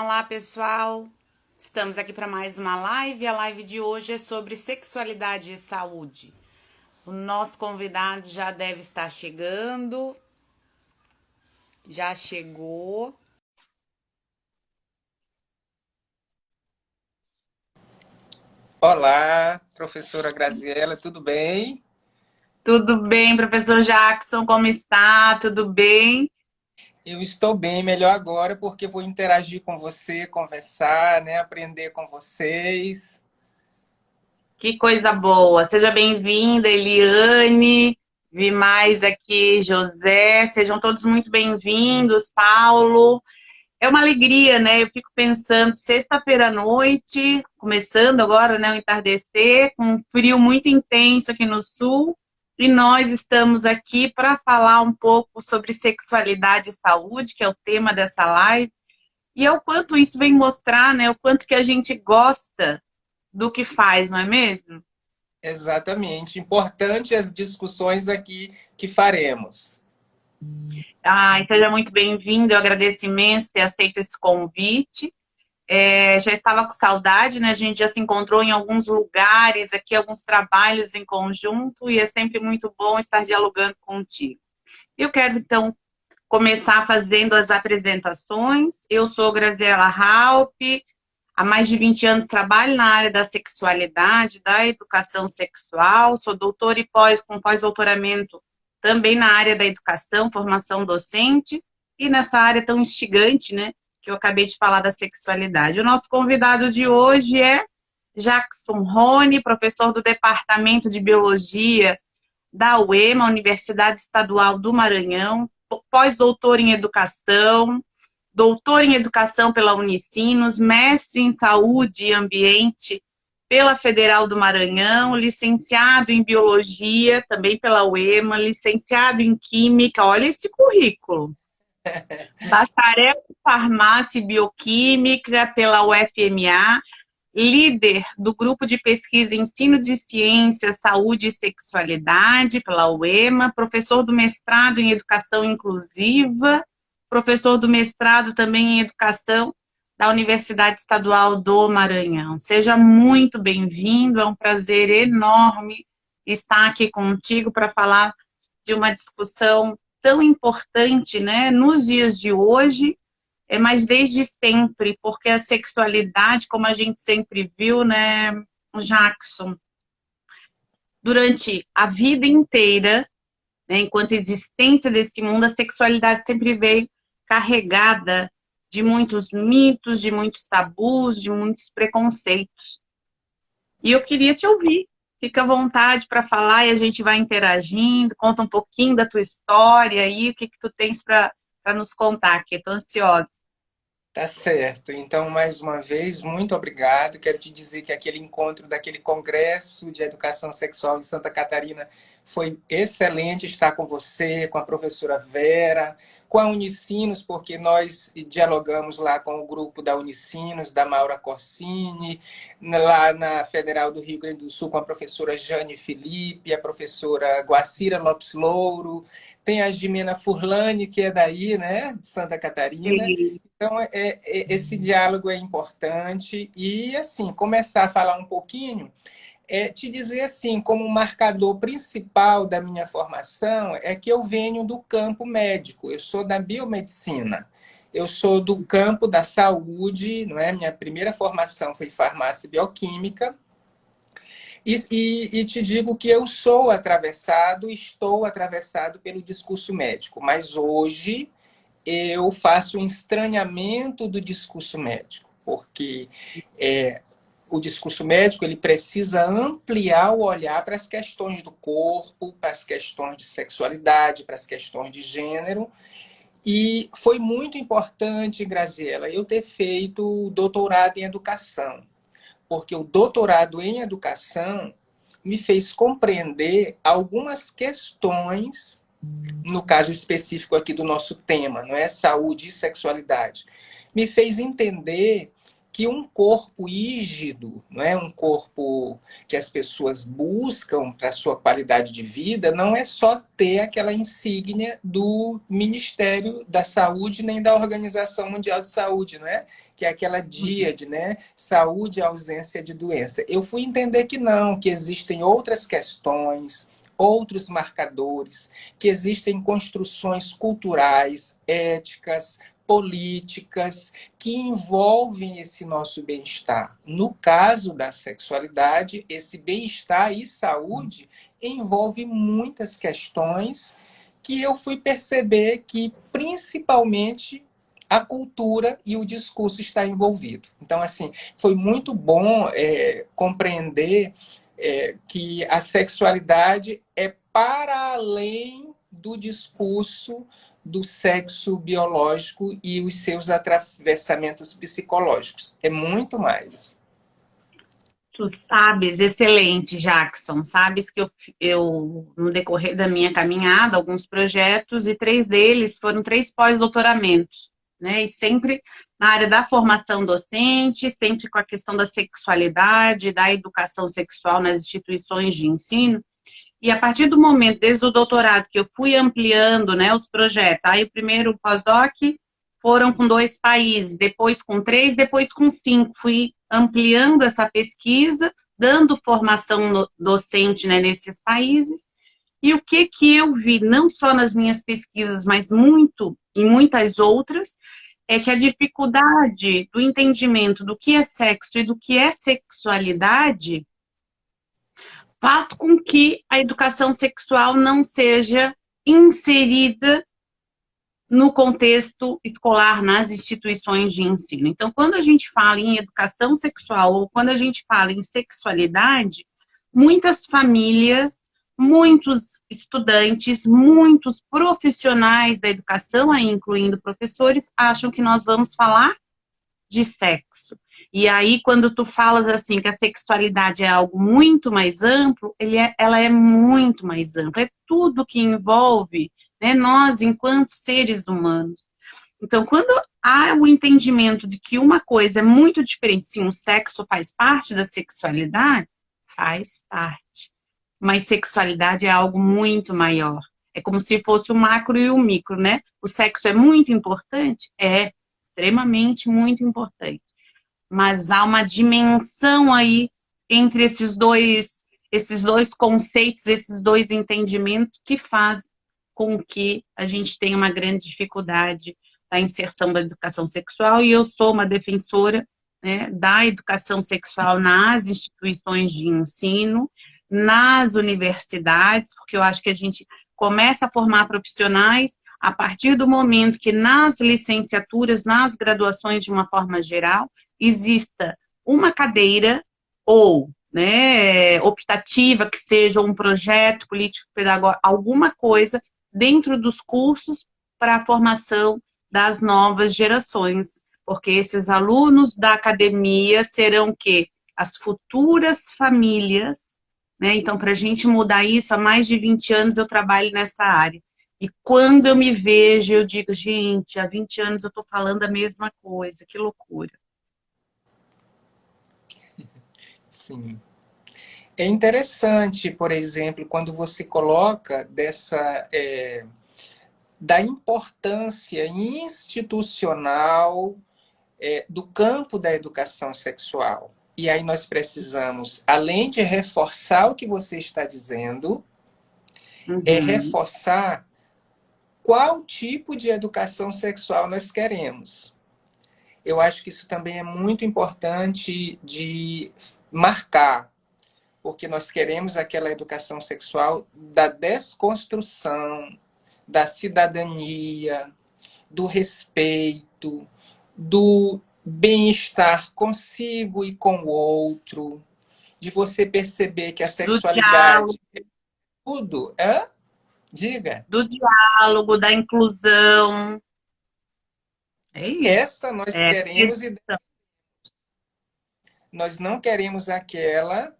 Olá, pessoal! Estamos aqui para mais uma live. A live de hoje é sobre sexualidade e saúde. O nosso convidado já deve estar chegando. Já chegou. Olá, professora Graziela, tudo bem? Tudo bem, professor Jackson? Como está? Tudo bem? Eu estou bem, melhor agora, porque vou interagir com você, conversar, né, aprender com vocês. Que coisa boa! Seja bem-vinda, Eliane. Vi mais aqui, José. Sejam todos muito bem-vindos, Paulo. É uma alegria, né? Eu fico pensando, sexta-feira à noite, começando agora, né, o entardecer, com um frio muito intenso aqui no sul, e nós estamos aqui para falar um pouco sobre sexualidade e saúde, que é o tema dessa live, e é o quanto isso vem mostrar, né, o quanto que a gente gosta do que faz, não é mesmo? Exatamente. Importante as discussões aqui que faremos. Ai, seja muito bem-vindo, eu agradeço imenso ter aceito esse convite. Já estava com saudade, né? A gente já se encontrou em alguns lugares aqui, alguns trabalhos em conjunto, e é sempre muito bom estar dialogando contigo. Eu quero, então, começar fazendo as apresentações. Eu sou Graziela Halpe, há mais de 20 anos trabalho na área da sexualidade, da educação sexual, sou doutora e com pós-doutoramento também na área da educação, formação docente, e nessa área tão instigante, né, que eu acabei de falar da sexualidade. O nosso convidado de hoje é Jackson Rony, professor do Departamento de Biologia da UEMA, Universidade Estadual do Maranhão, pós-doutor em educação, doutor em educação pela Unicinos, mestre em saúde e ambiente pela Federal do Maranhão, licenciado em biologia também pela UEMA, licenciado em química, olha esse currículo. Bacharel em farmácia e bioquímica pela UFMA, líder do grupo de pesquisa Ensino de Ciência, Saúde e Sexualidade pela UEMA, professor do mestrado em Educação Inclusiva, professor do mestrado também em Educação da Universidade Estadual do Maranhão. Seja muito bem-vindo, é um prazer enorme estar aqui contigo para falar de uma discussão tão importante, né, nos dias de hoje, mas desde sempre, porque a sexualidade, como a gente sempre viu, né, Jackson, durante a vida inteira, né, enquanto existência desse mundo, a sexualidade sempre veio carregada de muitos mitos, de muitos tabus, de muitos preconceitos. E eu queria te ouvir. Fica à vontade para falar e a gente vai interagindo. Conta um pouquinho da tua história aí, o que que tu tens para nos contar, que estou ansiosa. Tá certo. Então, mais uma vez, muito obrigado. Quero te dizer que aquele encontro daquele Congresso de Educação Sexual de Santa Catarina foi excelente estar com você, com a professora Vera, com a Unicinos, porque nós dialogamos lá com o grupo da Unicinos, da Maura Corsini, lá na Federal do Rio Grande do Sul, com a professora Jane Felipe, a professora Guacira Lopes Louro, tem a Jimena Furlani, que é daí, né, de Santa Catarina. Então, esse diálogo é importante e, assim, começar a falar um pouquinho, te dizer, assim, como um marcador principal da minha formação é que eu venho do campo médico, eu sou da biomedicina, eu sou do campo da saúde, não é? Minha primeira formação foi farmácia e bioquímica, e te digo que eu sou atravessado, estou atravessado pelo discurso médico, mas hoje eu faço um estranhamento do discurso médico, porque o discurso médico ele precisa ampliar o olhar para as questões do corpo, para as questões de sexualidade, para as questões de gênero. E foi muito importante, Graziela, eu ter feito o doutorado em educação, porque o doutorado em educação me fez compreender algumas questões no caso específico aqui do nosso tema, não é saúde e sexualidade, me fez entender que um corpo rígido, não é um corpo que as pessoas buscam para sua qualidade de vida, não é só ter aquela insígnia do Ministério da Saúde nem da Organização Mundial de Saúde, não é? Que é aquela díade, né? Saúde e ausência de doença. Eu fui entender que não, que existem outras questões, outros marcadores, que existem construções culturais, éticas, políticas que envolvem esse nosso bem-estar. No caso da sexualidade, esse bem-estar e saúde envolve muitas questões que eu fui perceber que, principalmente, a cultura e o discurso está envolvido. Então, assim, foi muito bom compreender que a sexualidade é para além do discurso do sexo biológico e os seus atravessamentos psicológicos. É muito mais. Tu sabes, excelente, Jackson. Sabes que no decorrer da minha caminhada, alguns projetos, e 3 deles foram 3 pós-doutoramentos, né? E sempre na área da formação docente, sempre com a questão da sexualidade, da educação sexual nas instituições de ensino. E a partir do momento, desde o doutorado, que eu fui ampliando, né, os projetos, aí o primeiro pós-doc foram com 2 países, depois com 3, depois com 5. Fui ampliando essa pesquisa, dando formação docente, né, nesses países. E o que eu vi, não só nas minhas pesquisas, mas em muitas outras, é que a dificuldade do entendimento do que é sexo e do que é sexualidade faz com que a educação sexual não seja inserida no contexto escolar, nas instituições de ensino. Então, quando a gente fala em educação sexual ou quando a gente fala em sexualidade, muitas famílias, muitos estudantes, muitos profissionais da educação, aí incluindo professores, acham que nós vamos falar de sexo. E aí, quando tu falas assim que a sexualidade é algo muito mais amplo, ela é muito mais ampla. É tudo que envolve, né, nós enquanto seres humanos. Então, quando há o entendimento de que uma coisa é muito diferente, se um sexo faz parte da sexualidade, faz parte. Mas sexualidade é algo muito maior. É como se fosse o macro e o micro, né? O sexo é muito importante? É extremamente muito importante. Mas há uma dimensão aí entre esses dois conceitos, esses dois entendimentos que faz com que a gente tenha uma grande dificuldade da inserção da educação sexual, e eu sou uma defensora, né, da educação sexual nas instituições de ensino, nas universidades, porque eu acho que a gente começa a formar profissionais a partir do momento que nas licenciaturas, nas graduações de uma forma geral, exista uma cadeira ou, né, optativa, que seja um projeto político-pedagógico, alguma coisa dentro dos cursos para a formação das novas gerações, porque esses alunos da academia serão o quê? As futuras famílias, né? Então, para a gente mudar isso, há mais de 20 anos eu trabalho nessa área. E quando eu me vejo, eu digo, gente, há 20 anos eu estou falando a mesma coisa, que loucura. Sim. É interessante, por exemplo, quando você coloca da importância institucional do campo da educação sexual. E aí nós precisamos, além de reforçar o que você está dizendo, reforçar qual tipo de educação sexual nós queremos. Eu acho que isso também é muito importante de marcar, porque nós queremos aquela educação sexual da desconstrução, da cidadania, do respeito, do bem-estar consigo e com o outro, de você perceber que a Do diálogo, sexualidade é tudo. Hã? Diga. do diálogo, da inclusão. É isso. Essa nós É, queremos e nós não queremos aquela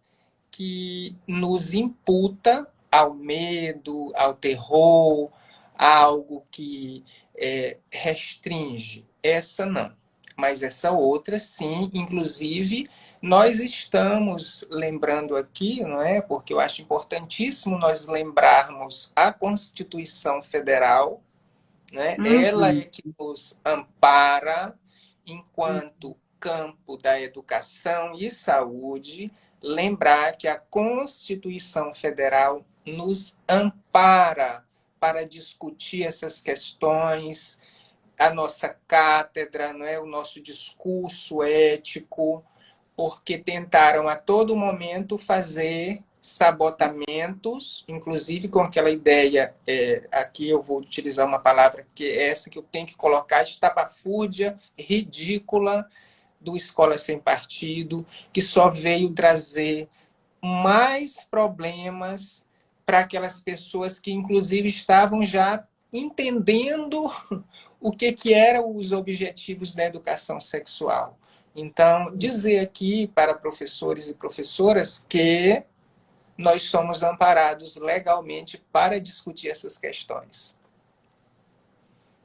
que nos imputa ao medo, ao terror, a algo que restringe. Essa não. mas essa outra, sim, inclusive, nós estamos lembrando aqui, não é? Porque eu acho importantíssimo nós lembrarmos a Constituição Federal, né? Ela é Uhum. que nos ampara enquanto campo da educação e saúde. Lembrar que a Constituição Federal nos ampara para discutir essas questões, a nossa cátedra, não é? O nosso discurso ético, porque tentaram a todo momento fazer sabotamentos, inclusive com aquela ideia, aqui eu vou utilizar uma palavra que é essa que eu tenho que colocar, estapafúrdia, ridícula, do Escola Sem Partido, que só veio trazer mais problemas para aquelas pessoas que, inclusive, estavam já entendendo o que eram os objetivos da educação sexual. Então, dizer aqui para professores e professoras que nós somos amparados legalmente para discutir essas questões.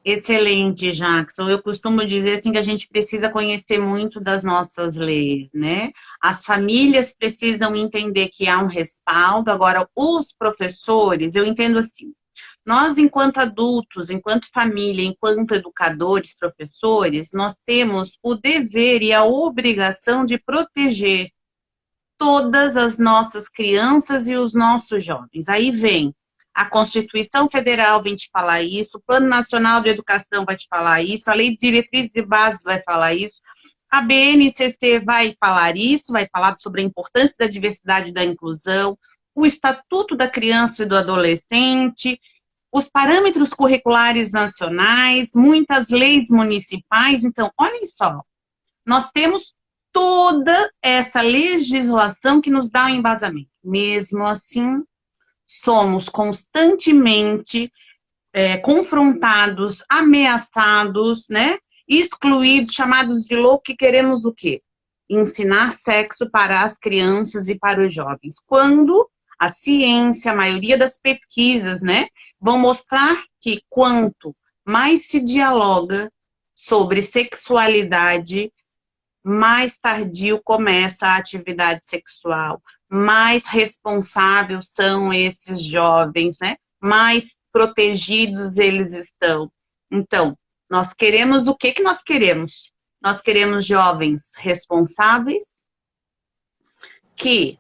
Excelente, Jackson. Eu costumo dizer assim que a gente precisa conhecer muito das nossas leis, né? As famílias precisam entender que há um respaldo. Agora, os professores, eu entendo assim, nós, enquanto adultos, enquanto família, enquanto educadores, professores, nós temos o dever e a obrigação de proteger todas as nossas crianças e os nossos jovens. Aí vem a Constituição Federal vem te falar isso, o Plano Nacional de Educação vai te falar isso, a Lei de Diretrizes e Bases vai falar isso, a BNCC vai falar isso, vai falar sobre a importância da diversidade e da inclusão, o Estatuto da Criança e do Adolescente, os parâmetros curriculares nacionais, muitas leis municipais. Então, olhem só, nós temos toda essa legislação que nos dá um embasamento. Mesmo assim, somos constantemente confrontados, ameaçados, né? Excluídos, chamados de louco, que queremos o quê? Ensinar sexo para as crianças e para os jovens. Quando a ciência, a maioria das pesquisas, né, vão mostrar que quanto mais se dialoga sobre sexualidade, mais tardio começa a atividade sexual, mais responsáveis são esses jovens, né? Mais protegidos eles estão. Então, nós queremos o que que nós queremos? Nós queremos jovens responsáveis, que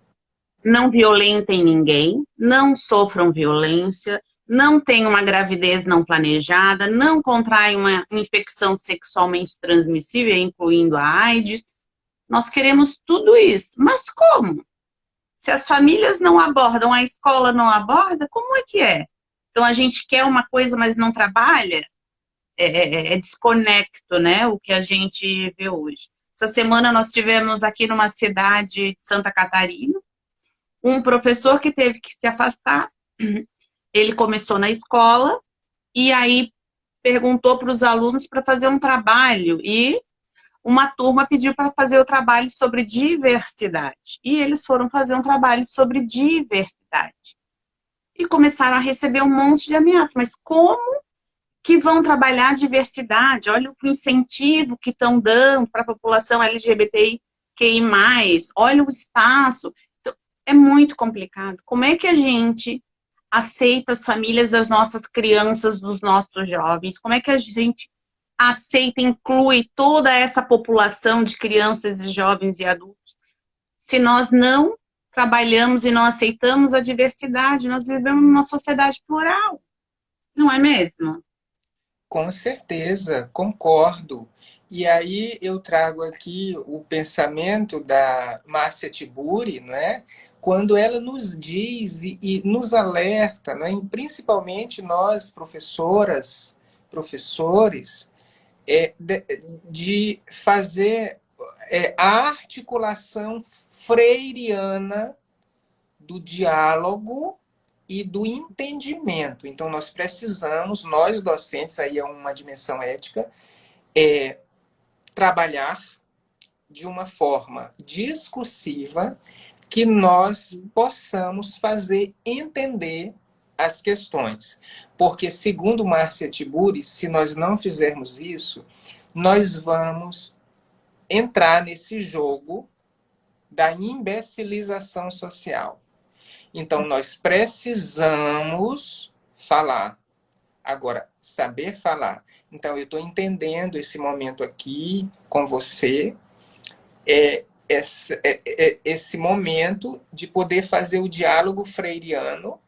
não violentem ninguém, não sofram violência, não tenham uma gravidez não planejada, não contraem uma infecção sexualmente transmissível, incluindo a AIDS. Nós queremos tudo isso. Mas como? Se as famílias não abordam, a escola não aborda, como é que é? Então a gente quer uma coisa, mas não trabalha? É desconecto, né? O que a gente vê hoje. Essa semana nós tivemos aqui numa cidade de Santa Catarina, um professor que teve que se afastar. Ele começou na escola e aí perguntou para os alunos para fazer um trabalho e uma turma pediu para fazer o trabalho sobre diversidade. E eles foram fazer um trabalho sobre diversidade. E começaram a receber um monte de ameaças. Mas como que vão trabalhar diversidade? Olha o incentivo que estão dando para a população LGBTQI+, olha o espaço. Então, é muito complicado. Como é que a gente aceita as famílias das nossas crianças, dos nossos jovens? Como é que a gente aceita, inclui toda essa população de crianças e jovens e adultos? Se nós não trabalhamos e não aceitamos a diversidade, nós vivemos numa sociedade plural, não é mesmo? Com certeza, concordo. E aí eu trago aqui o pensamento da Márcia Tiburi, não é? Quando ela nos diz e nos alerta, não é? Principalmente nós, professoras, professores, de fazer a articulação freiriana do diálogo e do entendimento. Então, nós precisamos, nós docentes, aí é uma dimensão ética, trabalhar de uma forma discursiva que nós possamos fazer entender as questões. Porque, segundo Márcia Tiburi, se nós não fizermos isso, nós vamos entrar nesse jogo da imbecilização social. Então, nós precisamos falar. Agora, saber falar. Então, eu estou entendendo esse momento aqui com você, esse momento de poder fazer o diálogo freiriano,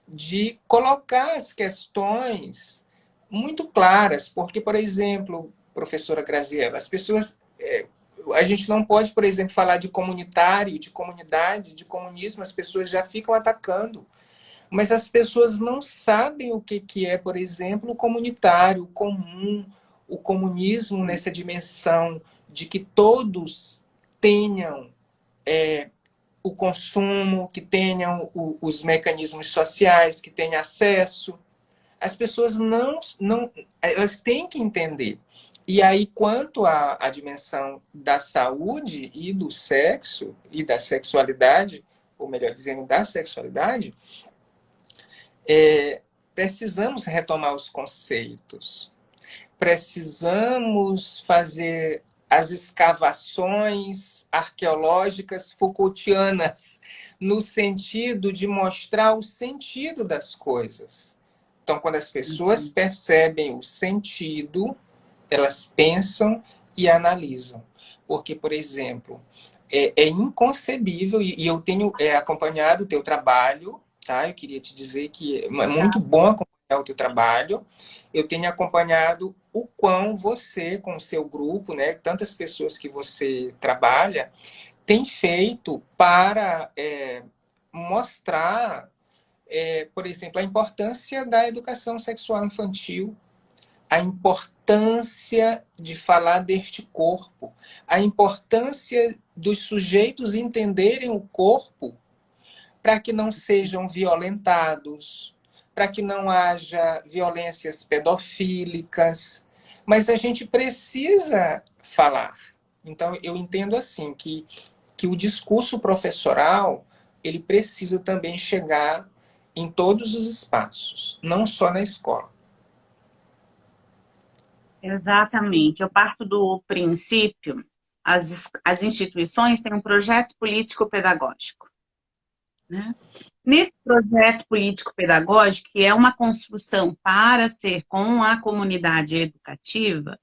de colocar as questões muito claras, porque, por exemplo, professora Graziella, as pessoas... a gente não pode, por exemplo, falar de comunitário, de comunidade, de comunismo, as pessoas já ficam atacando. Mas as pessoas não sabem o que é, por exemplo, o comunitário, o comum, o comunismo nessa dimensão de que todos tenham o consumo, que tenham os mecanismos sociais, que tenham acesso. As pessoas não elas têm que entender. E aí, quanto à dimensão da saúde e do sexo e da sexualidade, ou melhor dizendo, da sexualidade, precisamos retomar os conceitos, precisamos fazer as escavações arqueológicas Foucaultianas, no sentido de mostrar o sentido das coisas. Então, quando as pessoas percebem o sentido, elas pensam e analisam. Porque, por exemplo, é inconcebível, e eu tenho acompanhado o teu trabalho, tá? Eu queria te dizer que é muito bom acompanhar o teu trabalho. Eu tenho acompanhado o quão você, com o seu grupo, né, tantas pessoas que você trabalha, tem feito para mostrar, por exemplo, a importância da educação sexual infantil, a importância de falar deste corpo, a importância dos sujeitos entenderem o corpo para que não sejam violentados, para que não haja violências pedofílicas. Mas a gente precisa falar. Então, eu entendo assim que o discurso professoral ele precisa também chegar em todos os espaços, não só na escola. Exatamente. Eu parto do princípio, as instituições têm um projeto político-pedagógico, né? Nesse projeto político-pedagógico, que é uma construção para ser com a comunidade educativa,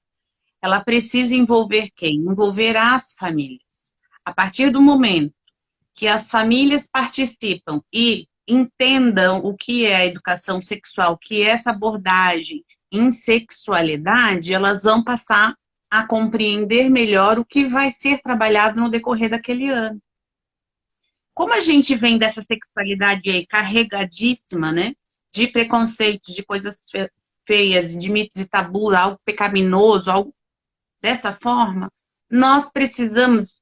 ela precisa envolver quem? Envolver as famílias. A partir do momento que as famílias participam e entendam o que é a educação sexual, que é essa abordagem em sexualidade, elas vão passar a compreender melhor o que vai ser trabalhado no decorrer daquele ano. Como a gente vem dessa sexualidade aí carregadíssima, né, de preconceitos, de coisas feias, de mitos e tabus, algo pecaminoso, algo dessa forma, nós precisamos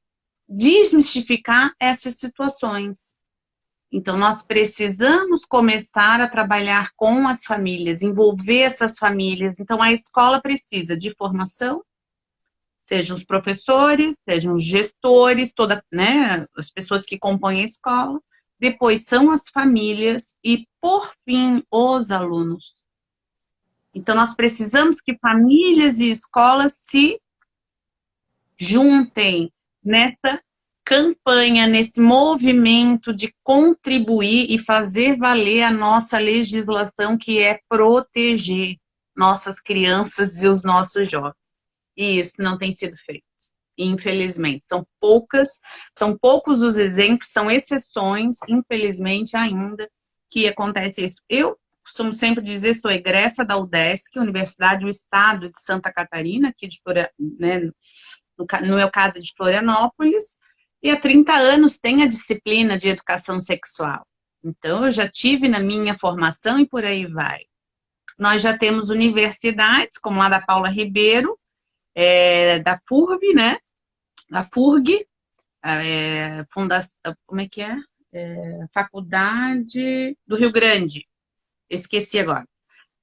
desmistificar essas situações. Então, nós precisamos começar a trabalhar com as famílias, envolver essas famílias. Então, a escola precisa de formação, sejam os professores, sejam os gestores, né, as pessoas que compõem a escola. Depois são as famílias e, por fim, os alunos. Então, nós precisamos que famílias e escolas se juntem nessa campanha, nesse movimento de contribuir e fazer valer a nossa legislação, que é proteger nossas crianças e os nossos jovens. E isso não tem sido feito, infelizmente. São poucos os exemplos, são exceções, infelizmente, ainda, que acontece isso. Eu costumo sempre dizer, sou egressa da UDESC, Universidade do Estado de Santa Catarina, aqui de né, no meu caso de Florianópolis, e há 30 anos tem a disciplina de educação sexual. Então, eu já tive na minha formação e por aí vai. Nós já temos universidades, como a da Paula Ribeiro, da FURB, né? Da FURG, Fundação, como é que é? Faculdade do Rio Grande. Esqueci agora.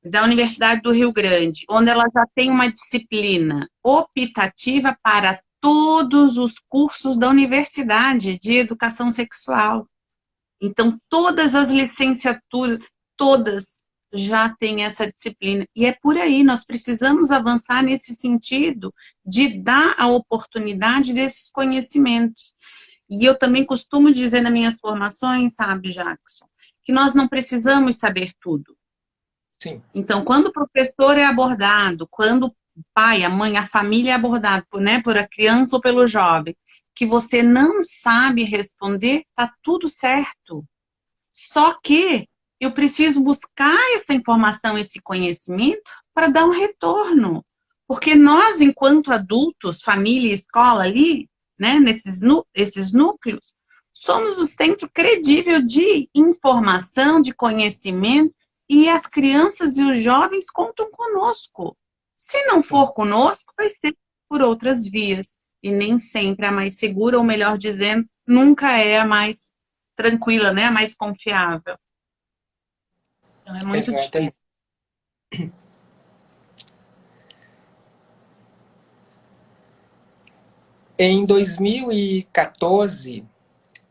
Mas é a Universidade do Rio Grande, onde ela já tem uma disciplina optativa para todos os cursos da universidade de educação sexual. Então, todas as licenciaturas, todas já tem essa disciplina. E é por aí, nós precisamos avançar nesse sentido de dar a oportunidade desses conhecimentos. E eu também costumo dizer nas minhas formações, sabe, Jackson, que nós não precisamos saber tudo. Sim. Então, quando o professor é abordado, quando o pai, a mãe, a família é abordado, né, por a criança ou pelo jovem, que você não sabe responder, tá tudo certo. Só que eu preciso buscar essa informação, esse conhecimento, para dar um retorno. Porque nós, enquanto adultos, família e escola ali, né, esses núcleos, somos o centro credível de informação, de conhecimento, e as crianças e os jovens contam conosco. Se não for conosco, vai ser por outras vias. E nem sempre a mais segura, ou melhor dizendo, nunca é a mais tranquila, né? A mais confiável. Então é muito Exatamente. difícil. Em 2014,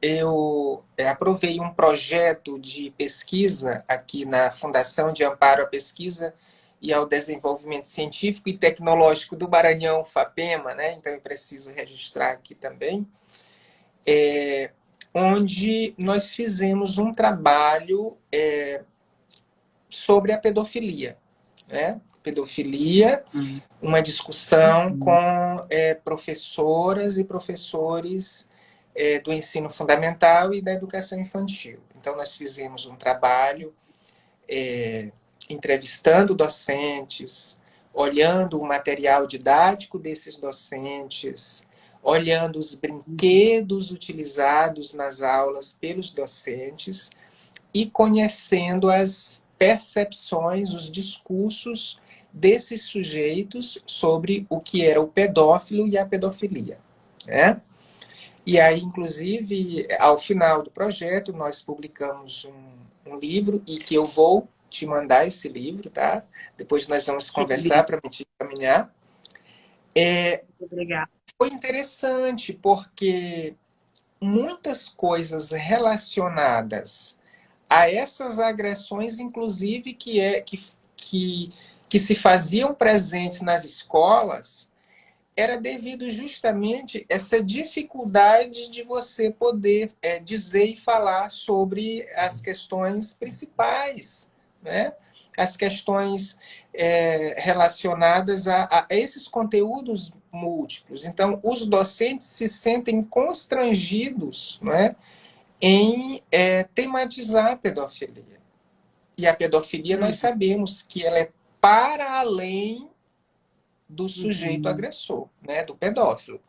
eu aprovei um projeto de pesquisa aqui na Fundação de Amparo à Pesquisa e ao Desenvolvimento Científico e Tecnológico do Maranhão, FAPEMA, né? Então eu preciso registrar aqui também, onde nós fizemos um trabalho sobre a pedofilia, né? Pedofilia, uma discussão com professoras e professores do ensino fundamental e da educação infantil. Então, nós fizemos um trabalho entrevistando docentes, olhando o material didático desses docentes, olhando os brinquedos utilizados nas aulas pelos docentes e conhecendo as percepções, os discursos desses sujeitos sobre o que era o pedófilo e a pedofilia, né? E aí, inclusive, ao final do projeto, nós publicamos um livro e que eu vou te mandar esse livro, tá? Depois nós vamos conversar para me te encaminhar. Obrigada. Foi interessante porque muitas coisas relacionadas a essas agressões, inclusive, que se faziam presentes nas escolas, era devido justamente a essa dificuldade de você poder dizer e falar sobre as questões principais, né? As questões relacionadas a esses conteúdos múltiplos. Então, os docentes se sentem constrangidos, né, em tematizar a pedofilia. E a pedofilia, nós sabemos que ela é para além do sujeito agressor, né, do pedófilo.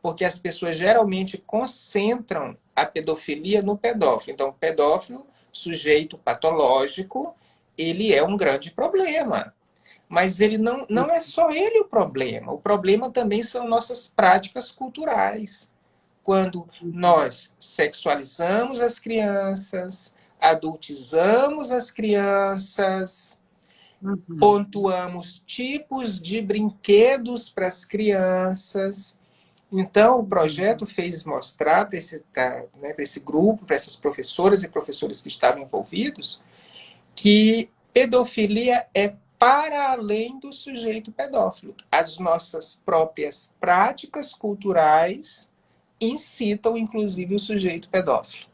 Porque as pessoas geralmente concentram a pedofilia no pedófilo. Então, o pedófilo, sujeito patológico, ele é um grande problema. Mas ele não é só ele o problema. O problema também são nossas práticas culturais. Quando nós sexualizamos as crianças, adultizamos as crianças, pontuamos tipos de brinquedos para as crianças. Então, o projeto fez mostrar para esse grupo, para essas professoras e professores que estavam envolvidos, que pedofilia é para além do sujeito pedófilo. As nossas próprias práticas culturais incitam, inclusive, o sujeito pedófilo.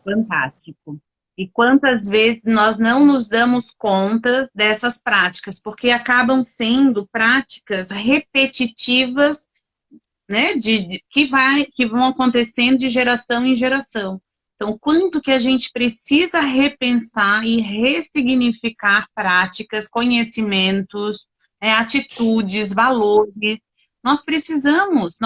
Fantástico. E quantas vezes nós não nos damos conta dessas práticas, porque acabam sendo práticas repetitivas, né, que vão acontecendo de geração em geração. Então, quanto que a gente precisa repensar e ressignificar práticas, conhecimentos, atitudes, valores. Nós precisamos,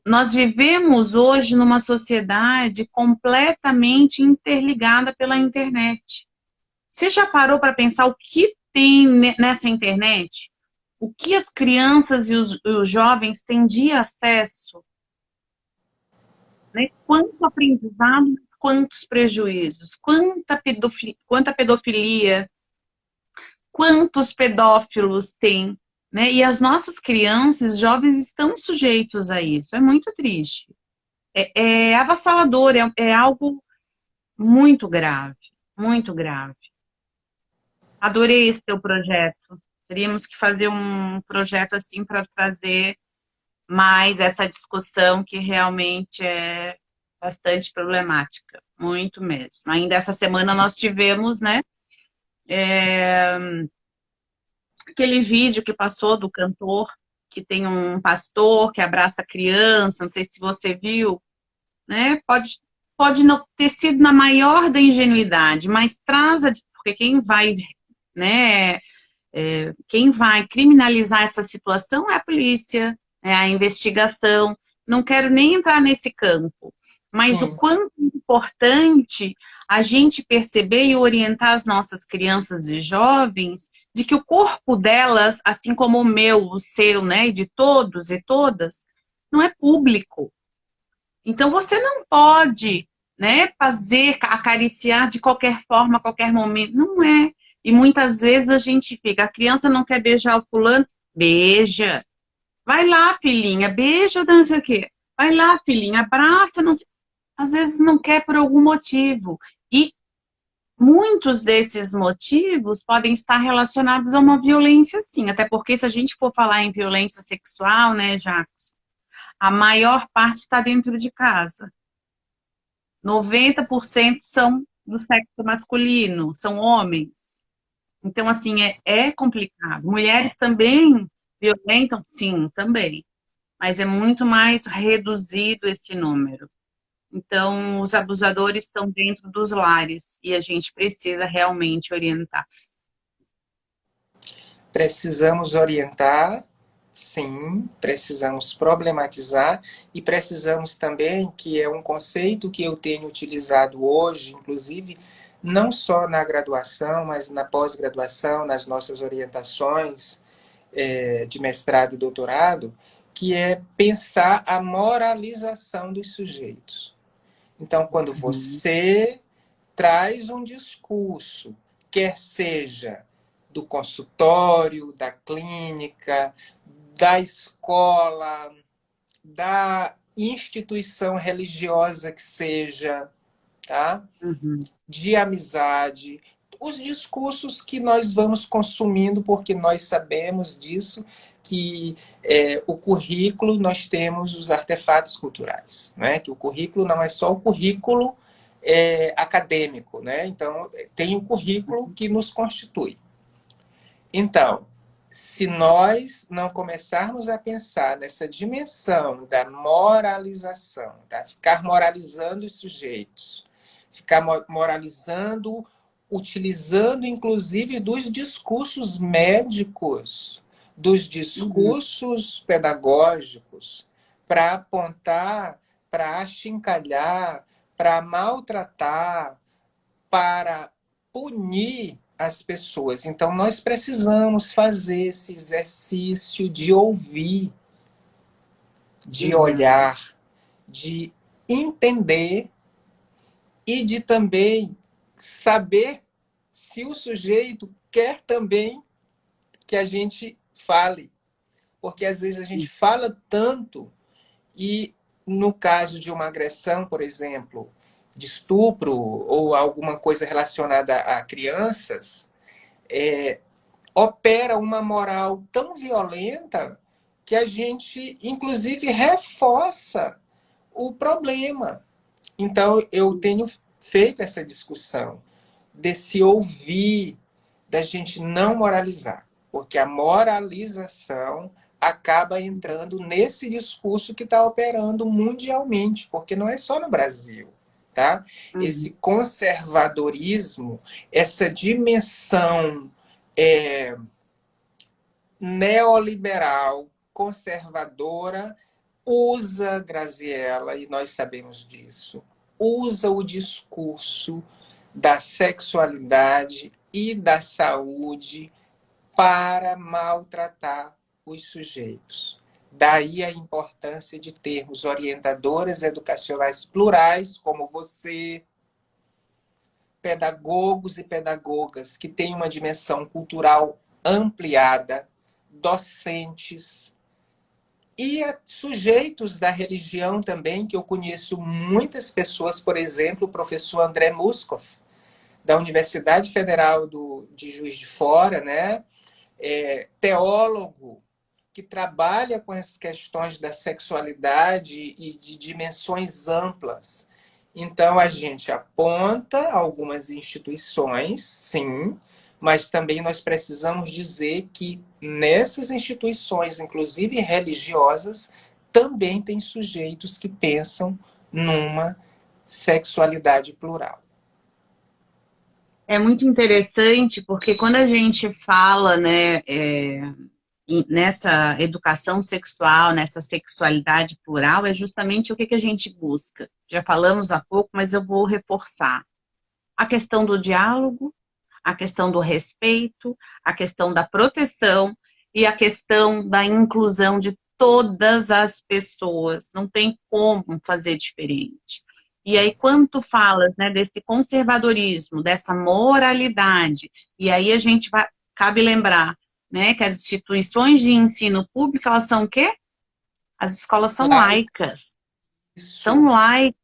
nós vivemos hoje numa sociedade completamente interligada pela internet. Você já parou para pensar o que tem nessa internet? O que as crianças e os jovens têm de acesso? Né? Quanto aprendizado, quantos prejuízos, quanta pedofilia, quantos pedófilos tem, né? E as nossas crianças, jovens estão sujeitos a isso. É muito triste. é avassalador, é algo muito grave, muito grave. Adorei esse teu projeto. Teríamos que fazer um projeto assim para trazer mais essa discussão que realmente é bastante problemática, muito mesmo. Ainda essa semana nós tivemos, né, aquele vídeo que passou do cantor, que tem um pastor que abraça a criança, não sei se você viu, né? Pode não ter sido na maior da ingenuidade, mas traz, porque quem vai, né, quem vai criminalizar essa situação é a polícia, é a investigação. Não quero nem entrar nesse campo, mas o Sim, quanto é importante a gente perceber e orientar as nossas crianças e jovens de que o corpo delas, assim como o meu, o seu, né, e de todos e todas, não é público. Então você não pode, né, fazer, acariciar de qualquer forma, a qualquer momento. Não é. E muitas vezes a gente fica, a criança não quer beijar o fulano, beija. Vai lá, filhinha, beija, não sei o quê. Vai lá, filhinha, abraça, não sei. Às vezes não quer por algum motivo. E muitos desses motivos podem estar relacionados a uma violência, sim. Até porque se a gente for falar em violência sexual, né, Jacques, a maior parte está dentro de casa. 90% são do sexo masculino, são homens. Então, assim, é complicado. Mulheres também violentam? Sim, também. Mas é muito mais reduzido esse número. Então, os abusadores estão dentro dos lares e a gente precisa realmente orientar. precisamos orientar, sim, precisamos problematizar e precisamos também, que é um conceito que eu tenho utilizado hoje, inclusive, não só na graduação, mas na pós-graduação, nas nossas orientações de mestrado e doutorado, que é pensar a moralização dos sujeitos. Então, quando Uhum, você traz um discurso, quer seja do consultório, da clínica, da escola, da instituição religiosa que seja, tá? uhum, De amizade, os discursos que nós vamos consumindo, porque nós sabemos disso, que o currículo, nós temos os artefatos culturais, né? Que o currículo não é só o currículo acadêmico, né? Então, tem o currículo que nos constitui. Então, se nós não começarmos a pensar nessa dimensão da moralização, tá? Ficar moralizando os sujeitos, ficar moralizando, utilizando inclusive dos discursos médicos, dos uhum, discursos pedagógicos, para apontar, para achincalhar, para maltratar, para punir as pessoas. Então, nós precisamos fazer esse exercício de ouvir, de uhum, olhar, de entender e de também saber se o sujeito quer também que a gente fale. Porque às vezes a gente fala tanto e, no caso de uma agressão, por exemplo, de estupro ou alguma coisa relacionada a crianças, opera uma moral tão violenta que a gente, inclusive, reforça o problema. Então, eu tenho feito essa discussão desse ouvir, da gente não moralizar, porque a moralização acaba entrando nesse discurso que está operando mundialmente, porque não é só no Brasil, tá? uhum, Esse conservadorismo, essa dimensão é, neoliberal, conservadora, usa, Graziella, e nós sabemos disso, usa o discurso da sexualidade e da saúde para maltratar os sujeitos. Daí a importância de termos orientadoras educacionais plurais, como você, pedagogos e pedagogas que têm uma dimensão cultural ampliada, docentes, E sujeitos da religião também, que eu conheço muitas pessoas, por exemplo, o professor André Muskov, da Universidade Federal de Juiz de Fora, né? Teólogo, que trabalha com as questões da sexualidade e de dimensões amplas. Então, a gente aponta algumas instituições, sim, mas também nós precisamos dizer que nessas instituições, inclusive religiosas, também tem sujeitos que pensam numa sexualidade plural. É muito interessante porque quando a gente fala, né, nessa educação sexual, nessa sexualidade plural, é justamente o que a gente busca. Já falamos há pouco, mas eu vou reforçar. A questão do diálogo, a questão do respeito, a questão da proteção e a questão da inclusão de todas as pessoas. Não tem como fazer diferente. E aí, quando tu falas, né, desse conservadorismo, dessa moralidade, e aí a gente vai, cabe lembrar, né, que as instituições de ensino público, elas são o quê? As escolas são Laico, laicas. São isso. laicas.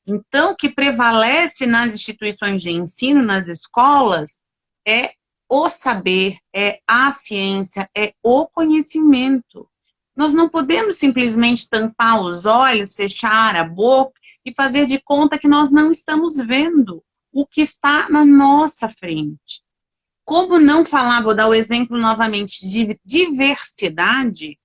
Então, o que prevalece nas instituições de ensino, nas escolas, é o saber, é a ciência, é o conhecimento. Nós não podemos simplesmente tampar os olhos, fechar a boca e fazer de conta que nós não estamos vendo o que está na nossa frente. Como não falar, vou dar o exemplo novamente, de diversidade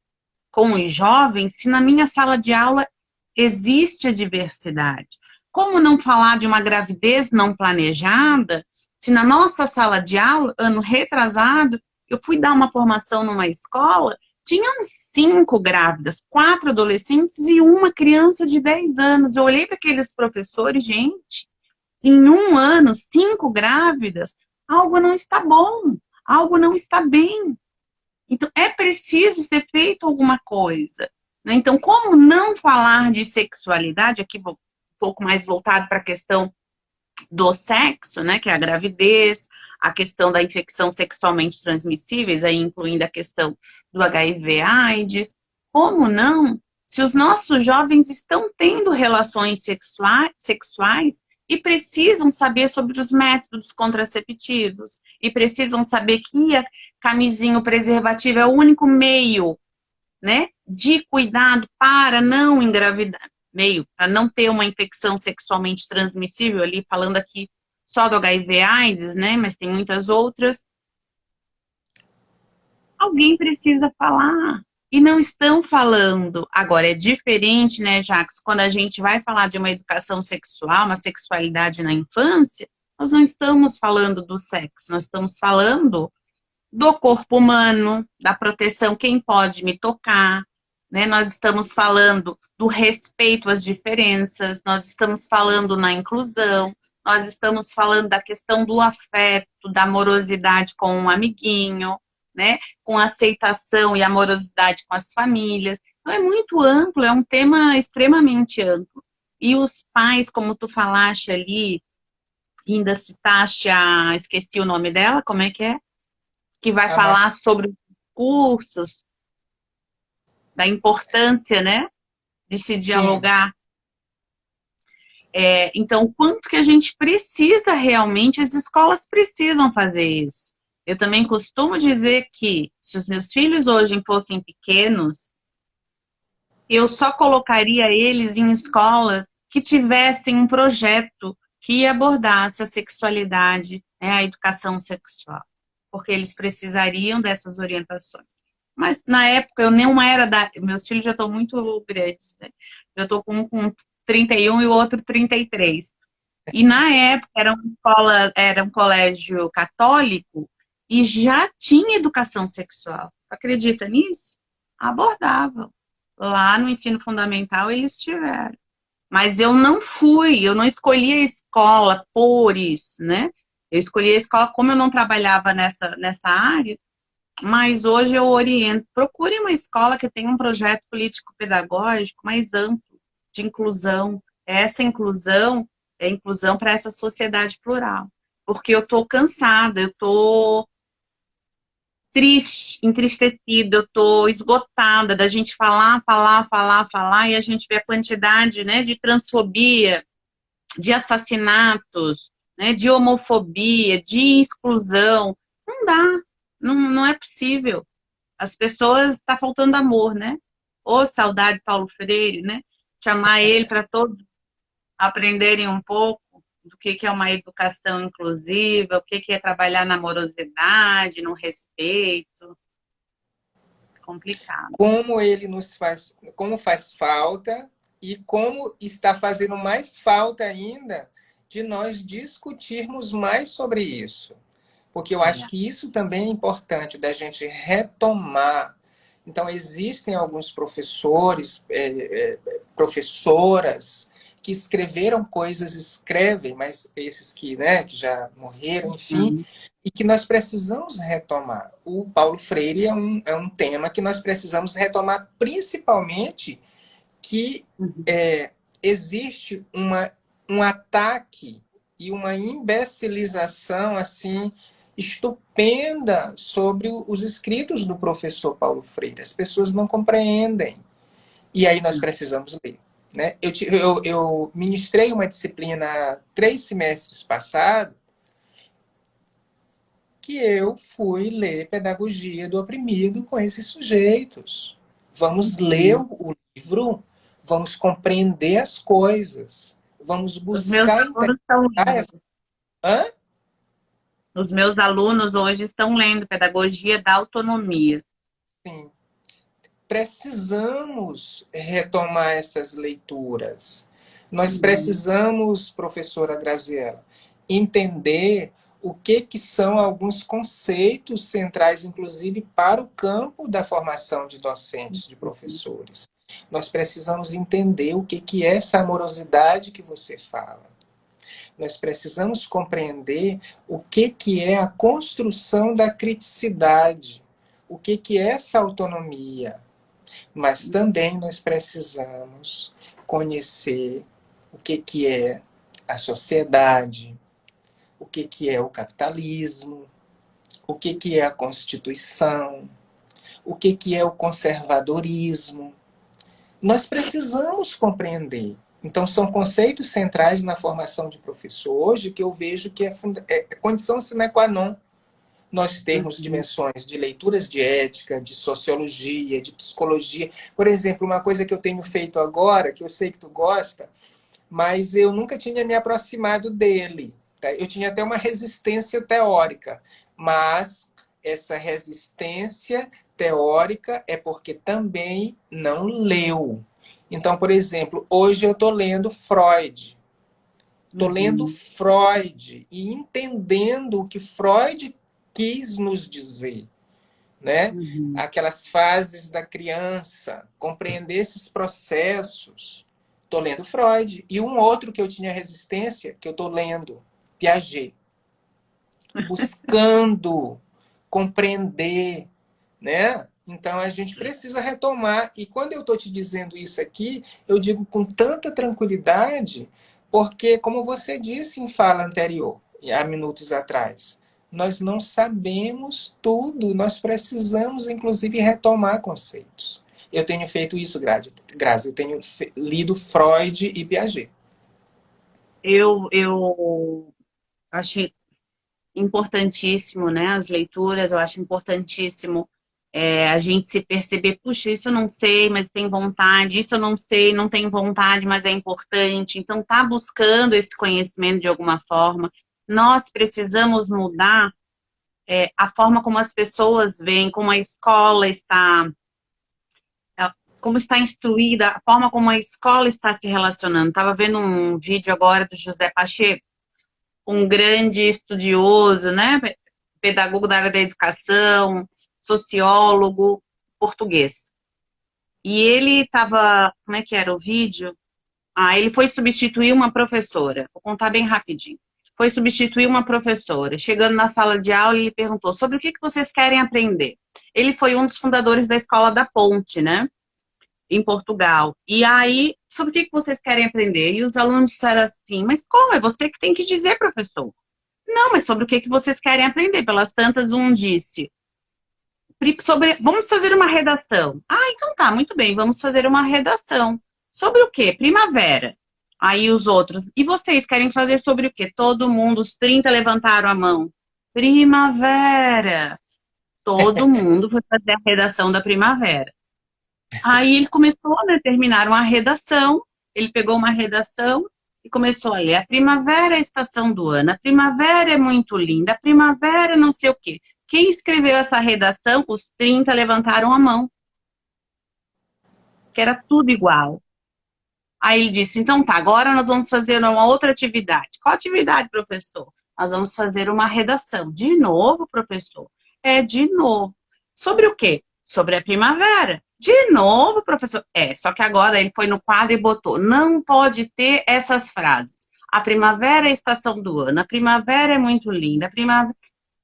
com os jovens, se na minha sala de aula existe a diversidade? Como não falar de uma gravidez não planejada, se na nossa sala de aula, ano retrasado, eu fui dar uma formação numa escola, tinham 5 grávidas, 4 adolescentes e uma criança de 10 anos. Eu olhei para aqueles professores, gente, em um ano, 5 grávidas, algo não está bom, algo não está bem. Então, é preciso ser feito alguma coisa, né? Então, como não falar de sexualidade, aqui um pouco mais voltado para a questão do sexo, né, que é a gravidez, a questão da infecção sexualmente transmissíveis, aí incluindo a questão do HIV/AIDS, como não? Se os nossos jovens estão tendo relações sexuais e precisam saber sobre os métodos contraceptivos, e precisam saber que a camisinha, o preservativo é o único meio, né, de cuidado para não engravidar, meio, para não ter uma infecção sexualmente transmissível, ali falando aqui só do HIV/AIDS, né, mas tem muitas outras. Alguém precisa falar. E não estão falando. Agora, é diferente, né, Jacques, quando a gente vai falar de uma educação sexual, uma sexualidade na infância, nós não estamos falando do sexo, nós estamos falando do corpo humano, da proteção, quem pode me tocar, né? Nós estamos falando do respeito às diferenças, nós estamos falando na inclusão, nós estamos falando da questão do afeto, da amorosidade com um amiguinho, né? Com aceitação e amorosidade com as famílias. Então, é muito amplo, é um tema extremamente amplo. E os pais, como tu falaste ali, ainda citaste esqueci o nome dela, como é? Que vai A Mar... falar sobre os cursos, da importância, né, de se Sim, dialogar. Então, o quanto que a gente precisa realmente, as escolas precisam fazer isso. Eu também costumo dizer que, se os meus filhos hoje fossem pequenos, eu só colocaria eles em escolas que tivessem um projeto que abordasse a sexualidade, né, a educação sexual, porque eles precisariam dessas orientações. Mas na época eu não era meus filhos já estão muito grandes, né? Eu estou com 31 e o outro 33. E na época era um colégio católico e já tinha educação sexual. Acredita nisso? Abordavam. Lá no ensino fundamental eles tiveram. Mas eu não fui, eu não escolhi a escola por isso, né? Eu escolhi a escola como eu não trabalhava nessa área, mas hoje eu oriento. Procure uma escola que tenha um projeto político-pedagógico mais amplo, de inclusão. Essa inclusão é inclusão para essa sociedade plural. Porque eu estou cansada, eu estou triste, entristecida, eu tô esgotada da gente falar, falar, falar, falar, e a gente vê a quantidade, né, de transfobia, de assassinatos, né, de homofobia, de exclusão. Não dá, não é possível. As pessoas, está faltando amor, né? Ô, saudade Paulo Freire, né? Chamar ele para todos aprenderem um pouco do que é uma educação inclusiva, o que é trabalhar na amorosidade, no respeito. Complicado. Como ele nos faz, como faz falta e como está fazendo mais falta ainda de nós discutirmos mais sobre isso. Porque eu acho que isso também é importante da gente retomar. Então, existem alguns professores, professoras, que escreveram coisas, escrevem, mas esses que, né, que já morreram, enfim, e que nós precisamos retomar. O Paulo Freire é um tema que nós precisamos retomar, principalmente que existe um ataque e uma imbecilização assim estupenda sobre os escritos do professor Paulo Freire. As pessoas não compreendem. E aí nós precisamos ler. Né? Eu ministrei uma disciplina 3 semestres passados que eu fui ler Pedagogia do Oprimido com esses sujeitos. Vamos ler o livro, vamos compreender as coisas, vamos Os meus buscar alunos estão interpretar lendo. essa... Hã? Os meus alunos hoje estão lendo Pedagogia da Autonomia. Sim. Precisamos retomar essas leituras. Nós precisamos, professora Graziella, entender o que são alguns conceitos centrais, inclusive para o campo da formação de docentes, de professores. Nós precisamos entender o que é essa amorosidade que você fala. Nós precisamos compreender o que é a construção da criticidade, o que é essa autonomia. Mas também nós precisamos conhecer o que é a sociedade, o que é o capitalismo, o que é a Constituição, o que é o conservadorismo. Nós precisamos compreender. Então, são conceitos centrais na formação de professor hoje que eu vejo que é condição sine qua non nós termos dimensões de leituras de ética, de sociologia, de psicologia. Por exemplo, uma coisa que eu tenho feito agora, que eu sei que tu gosta, mas eu nunca tinha me aproximado dele. Tá? Eu tinha até uma resistência teórica, mas essa resistência teórica é porque também não leu. Então, por exemplo, hoje eu estou lendo Freud. Estou lendo Freud e entendendo o que Freud quis nos dizer, né? Aquelas fases da criança, compreender esses processos. Estou lendo Freud. E um outro que eu tinha resistência, que eu estou lendo, Piaget. Buscando compreender, né? Então a gente precisa retomar. E quando eu estou te dizendo isso aqui, eu digo com tanta tranquilidade, porque, como você disse em fala anterior, há minutos atrás, nós não sabemos tudo, nós precisamos, inclusive, retomar conceitos. Eu tenho feito isso, Grazi, eu tenho lido Freud e Piaget. Eu acho importantíssimo, né, as leituras, eu acho importantíssimo a gente se perceber, puxa, isso eu não sei, mas tenho vontade, isso eu não sei, não tenho vontade, mas é importante. Então, tá buscando esse conhecimento de alguma forma. Nós precisamos mudar a forma como as pessoas veem, como a escola está, como está instruída, a forma como a escola está se relacionando. Estava vendo um vídeo agora do José Pacheco, um grande estudioso, né, pedagogo da área da educação, sociólogo, português. E ele estava, como é que era o vídeo? Ele foi substituir uma professora. Vou contar bem rapidinho. Foi substituir uma professora. Chegando na sala de aula, ele perguntou sobre o que vocês querem aprender. Ele foi um dos fundadores da Escola da Ponte, né? Em Portugal. E aí, sobre o que vocês querem aprender? E os alunos disseram assim, mas como? É você que tem que dizer, professor. Não, mas sobre o que vocês querem aprender? Pelas tantas, um disse, vamos fazer uma redação. Ah, então tá, muito bem, vamos fazer uma redação. Sobre o quê? Primavera. Aí os outros. E vocês querem fazer sobre o quê? Todo mundo, os 30 levantaram a mão. Primavera. Todo mundo foi fazer a redação da primavera. Aí ele começou, né, terminaram a redação, ele pegou uma redação e começou a ler. A primavera é a estação do ano, a primavera é muito linda, a primavera é não sei o quê. Quem escreveu essa redação, os 30 levantaram a mão, que era tudo igual. Aí ele disse, então tá, agora nós vamos fazer uma outra atividade. Qual atividade, professor? Nós vamos fazer uma redação. De novo, professor? É, de novo. Sobre o quê? Sobre a primavera. De novo, professor? É, só que agora ele foi no quadro e botou, não pode ter essas frases. A primavera é a estação do ano, a primavera é muito linda, a primavera...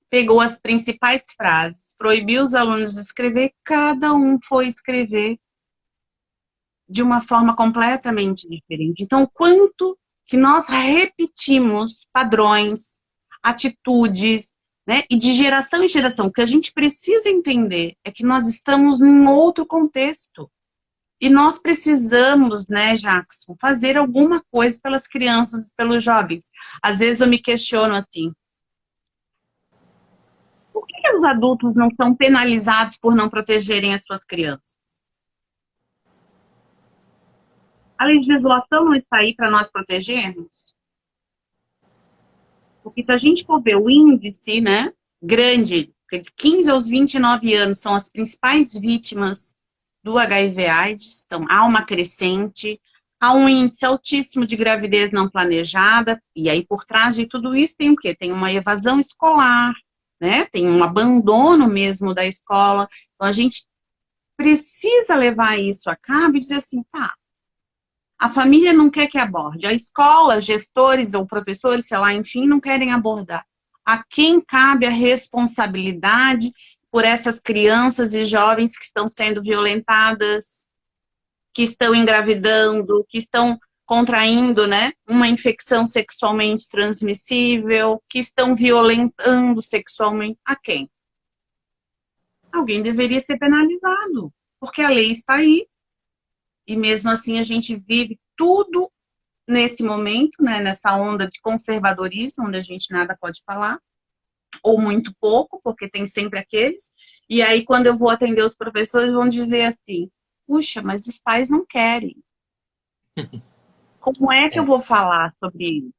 Pegou as principais frases, proibiu os alunos de escrever, cada um foi escrever de uma forma completamente diferente. Então, quanto que nós repetimos padrões, atitudes, né? E de geração em geração, o que a gente precisa entender é que nós estamos em outro contexto. E nós precisamos, né, Jackson, fazer alguma coisa pelas crianças, pelos jovens. Às vezes eu me questiono assim, por que os adultos não são penalizados por não protegerem as suas crianças? A legislação não está aí para nós protegermos? Porque se a gente for ver o índice, né, grande, de 15 aos 29 anos são as principais vítimas do HIV/AIDS, então há uma crescente, há um índice altíssimo de gravidez não planejada, e aí por trás de tudo isso tem o quê? Tem uma evasão escolar, né? Tem um abandono mesmo da escola. Então a gente precisa levar isso a cabo e dizer assim, tá, a família não quer que aborde, a escola, gestores ou professores, sei lá, enfim, não querem abordar. A quem cabe a responsabilidade por essas crianças e jovens que estão sendo violentadas, que estão engravidando, que estão contraindo, né, uma infecção sexualmente transmissível, que estão violentando sexualmente? A quem? Alguém deveria ser penalizado, porque a lei está aí. E mesmo assim a gente vive tudo nesse momento, né, nessa onda de conservadorismo, onde a gente nada pode falar, ou muito pouco, porque tem sempre aqueles. E aí, quando eu vou atender os professores, vão dizer assim, puxa, mas os pais não querem. Como é que eu É. vou falar sobre isso?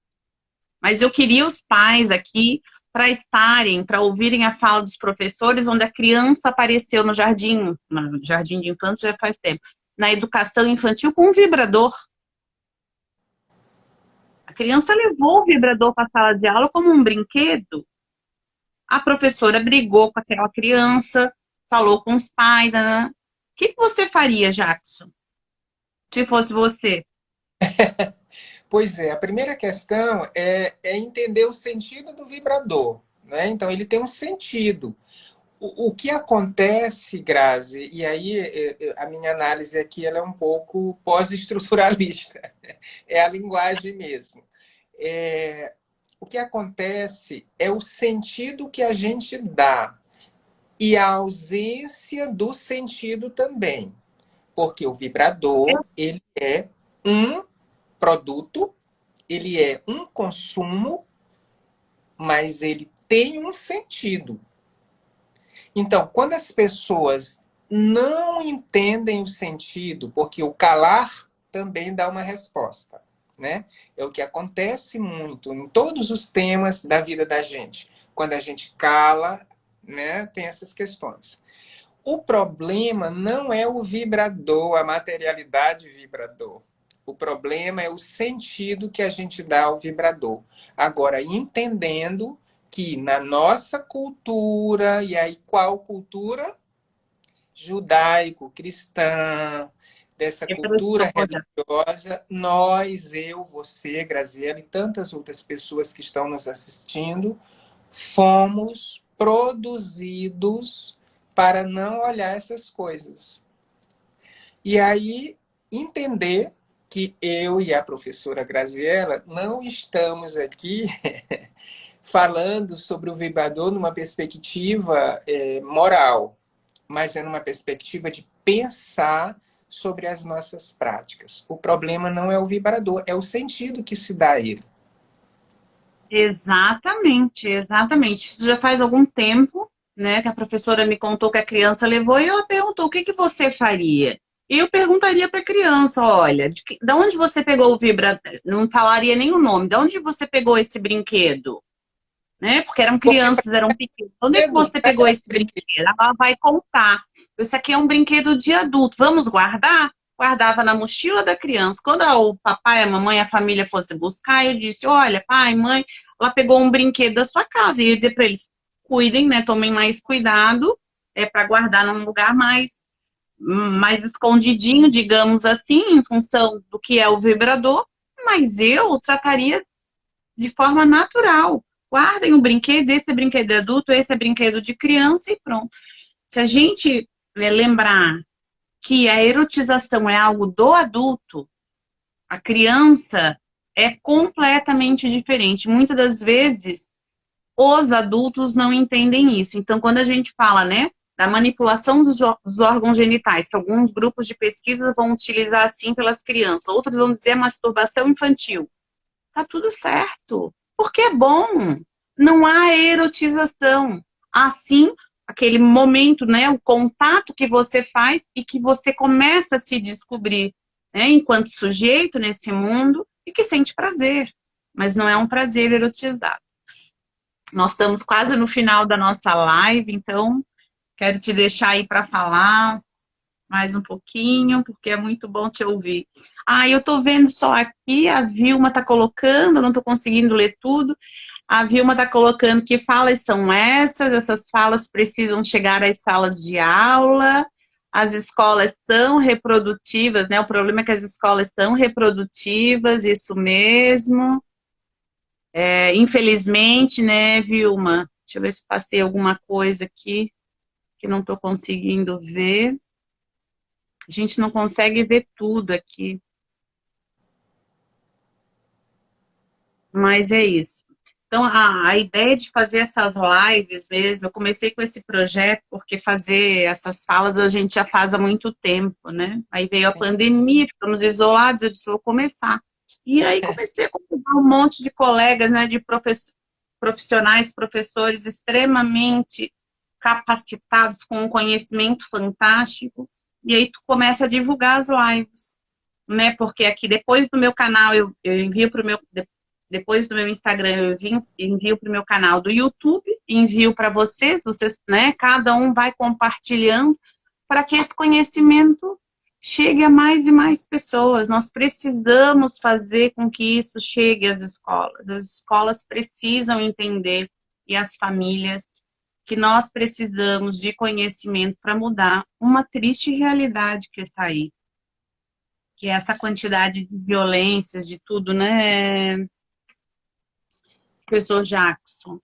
Mas eu queria os pais aqui para estarem, para ouvirem a fala dos professores, onde a criança apareceu no jardim de infância já faz tempo, na educação infantil com um vibrador. A criança levou o vibrador para a sala de aula como um brinquedo. A professora brigou com aquela criança, falou com os pais. Né? O que você faria, Jackson, se fosse você? Pois é, a primeira questão é entender o sentido do vibrador, né? Então, ele tem um sentido. O que acontece, Grazi, e aí a minha análise aqui ela é um pouco pós-estruturalista, é a linguagem mesmo. O que acontece é o sentido que a gente dá e a ausência do sentido também, porque o vibrador ele é um produto, ele é um consumo, mas ele tem um sentido. Então, quando as pessoas não entendem o sentido, porque o calar também dá uma resposta, né? É o que acontece muito em todos os temas da vida da gente. Quando a gente cala, né, tem essas questões. O problema não é o vibrador, a materialidade vibrador. O problema é o sentido que a gente dá ao vibrador. Agora, entendendo que na nossa cultura, e aí qual cultura? Judaico-cristã, dessa cultura religiosa, nós, eu, você, Graziela e tantas outras pessoas que estão nos assistindo, fomos produzidos para não olhar essas coisas. E aí, entender que eu e a professora Graziela não estamos aqui falando sobre o vibrador numa perspectiva moral. mas é numa perspectiva de pensar sobre as nossas práticas. O problema não é o vibrador, é o sentido que se dá a ele. Exatamente, exatamente. Isso já faz algum tempo, né, que a professora me contou que a criança levou e ela perguntou o que que você faria? E eu perguntaria para a criança, olha, de onde você pegou o vibrador? Não falaria nem o nome. De onde você pegou esse brinquedo? Né? Porque eram Porque crianças, eram pequenos. Onde é que brinquedo você não pegou é esse brinquedo? brinquedo. Ela vai contar. Isso aqui é um brinquedo de adulto. Vamos guardar? Guardava na mochila da criança. Quando o papai, a mamãe, a família fosse buscar, eu disse: olha, pai, mãe, ela pegou um brinquedo da sua casa. E eu ia dizer para eles: cuidem, né? Tomem mais cuidado, para guardar num lugar mais escondidinho, digamos assim, em função do que é o vibrador. Mas eu trataria de forma natural. Guardem um brinquedo, esse é brinquedo de adulto, esse é brinquedo de criança e pronto. Se a gente lembrar que a erotização é algo do adulto, a criança é completamente diferente. Muitas das vezes, os adultos não entendem isso. Então, quando a gente fala, né, da manipulação dos órgãos genitais, que alguns grupos de pesquisa vão utilizar assim pelas crianças, outros vão dizer masturbação infantil. Tá tudo certo, porque é bom. Não há erotização. Assim, aquele momento, né, o contato que você faz e que você começa a se descobrir, né, enquanto sujeito nesse mundo e que sente prazer, mas não é um prazer erotizado. Nós estamos quase no final da nossa live, então quero te deixar aí para falar mais um pouquinho, porque é muito bom te ouvir. Ah, eu tô vendo só aqui, a Vilma tá colocando, não tô conseguindo ler tudo. A Vilma tá colocando que falas são essas falas precisam chegar às salas de aula, as escolas são reprodutivas, né? O problema é que as escolas são reprodutivas, isso mesmo. Infelizmente, né, Vilma? Deixa eu ver se passei alguma coisa aqui que não tô conseguindo ver. A gente não consegue ver tudo aqui, mas é isso. Então, a ideia de fazer essas lives mesmo, eu comecei com esse projeto porque fazer essas falas a gente já faz há muito tempo, né? Aí veio a pandemia, ficamos isolados, eu disse, vou começar. E aí comecei a convidar um monte de colegas, né, de profissionais, professores extremamente capacitados, com um conhecimento fantástico, e aí tu começa a divulgar as lives, né? Porque aqui depois do meu canal eu envio para o meu depois do meu Instagram envio para o meu canal do YouTube, envio para vocês, né? Cada um vai compartilhando para que esse conhecimento chegue a mais e mais pessoas. Nós precisamos fazer com que isso chegue às escolas. As escolas precisam entender e as famílias que nós precisamos de conhecimento para mudar uma triste realidade que está aí, que é essa quantidade de violências, de tudo, né, professor Jackson?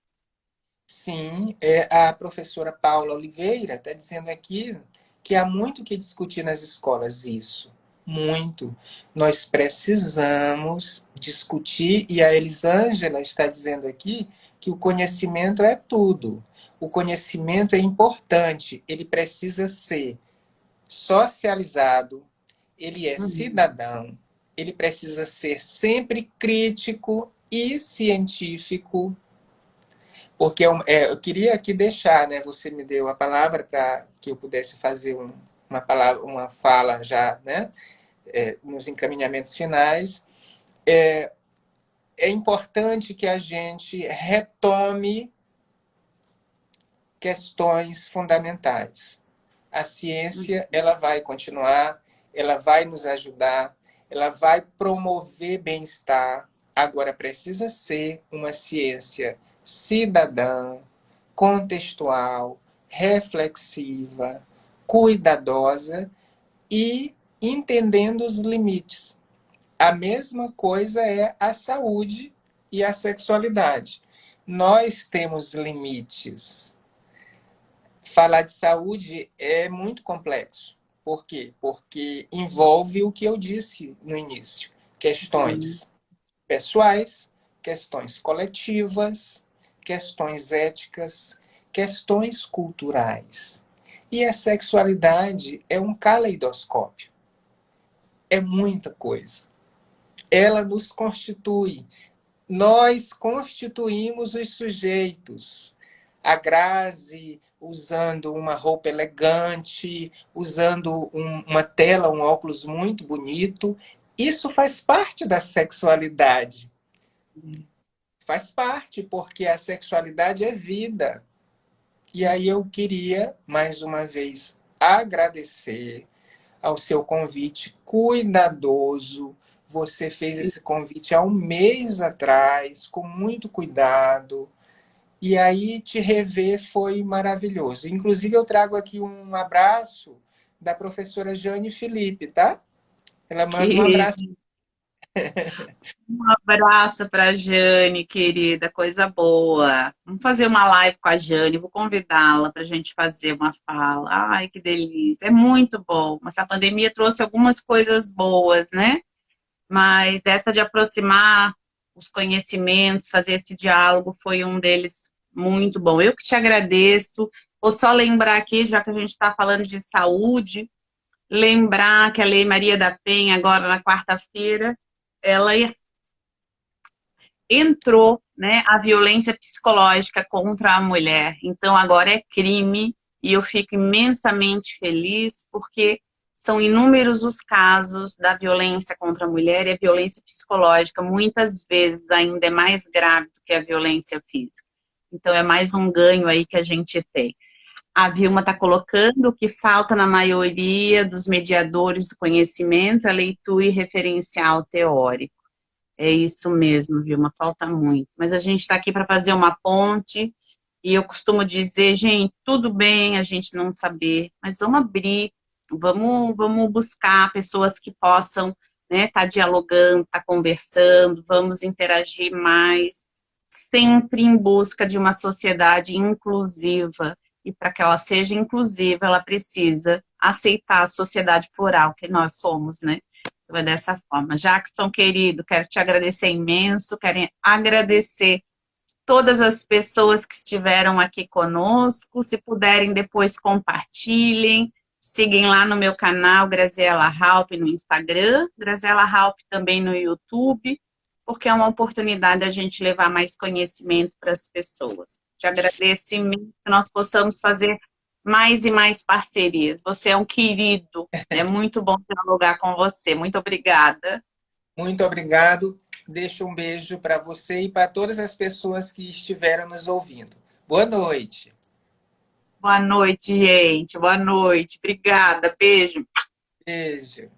Sim, a professora Paula Oliveira está dizendo aqui que há muito que discutir nas escolas isso. Muito. Nós precisamos discutir, e a Elisângela está dizendo aqui que o conhecimento é tudo. O conhecimento é importante, ele precisa ser socializado, ele é Uhum. cidadão, ele precisa ser sempre crítico e científico, porque eu queria aqui deixar, né? Você me deu a palavra para que eu pudesse fazer uma palavra, uma fala já, né? Nos encaminhamentos finais. É importante que a gente retome questões fundamentais. A ciência, ela vai continuar, ela vai nos ajudar, ela vai promover bem-estar. Agora precisa ser uma ciência cidadã, contextual, reflexiva, cuidadosa e entendendo os limites. A mesma coisa é a saúde e a sexualidade. Nós temos limites. Falar de saúde é muito complexo. Por quê? Porque envolve o que eu disse no início: Uhum. questões pessoais, questões coletivas, questões éticas, questões culturais. E a sexualidade é um caleidoscópio. É muita coisa. Ela nos constitui. Nós constituímos os sujeitos. A Grazi usando uma roupa elegante, usando uma tela, um óculos muito bonito. Isso faz parte da sexualidade. Faz parte, porque a sexualidade é vida. E aí eu queria, mais uma vez, agradecer ao seu convite cuidadoso. Você fez esse convite há um mês atrás, com muito cuidado. E aí te rever foi maravilhoso. Inclusive, eu trago aqui um abraço da professora Jane Felipe, tá? Ela manda um abraço. Que um abraço para a Jane, querida, coisa boa. Vamos fazer uma live com a Jane, vou convidá-la para a gente fazer uma fala. Ai, que delícia, é muito bom. Essa pandemia trouxe algumas coisas boas, né? Mas essa de aproximar os conhecimentos, fazer esse diálogo foi um deles muito bom. Eu que te agradeço. Vou só lembrar aqui, já que a gente está falando de saúde, lembrar que a Lei Maria da Penha, agora na quarta-feira, ela entrou, né, a violência psicológica contra a mulher. Então agora é crime e eu fico imensamente feliz porque são inúmeros os casos da violência contra a mulher e a violência psicológica muitas vezes ainda é mais grave do que a violência física. Então é mais um ganho aí que a gente tem. A Vilma está colocando o que falta na maioria dos mediadores do conhecimento, a leitura e referencial teórico. É isso mesmo, Vilma, falta muito. Mas a gente está aqui para fazer uma ponte, e eu costumo dizer, gente, tudo bem a gente não saber, mas vamos abrir, vamos buscar pessoas que possam, né, tá dialogando, tá conversando, vamos interagir mais, sempre em busca de uma sociedade inclusiva. E para que ela seja inclusiva, ela precisa aceitar a sociedade plural que nós somos, né? Então, é dessa forma. Jackson, querido, quero te agradecer imenso, quero agradecer todas as pessoas que estiveram aqui conosco. Se puderem, depois compartilhem. Sigam lá no meu canal, Graziela Halp, no Instagram, Graziela Halp também no YouTube, porque é uma oportunidade a gente levar mais conhecimento para as pessoas. Te agradeço imenso que nós possamos fazer mais e mais parcerias. Você é um querido, é muito bom dialogar com você. Muito obrigada. Muito obrigado. Deixo um beijo para você e para todas as pessoas que estiveram nos ouvindo. Boa noite. Boa noite, gente. Boa noite. Obrigada. Beijo. Beijo.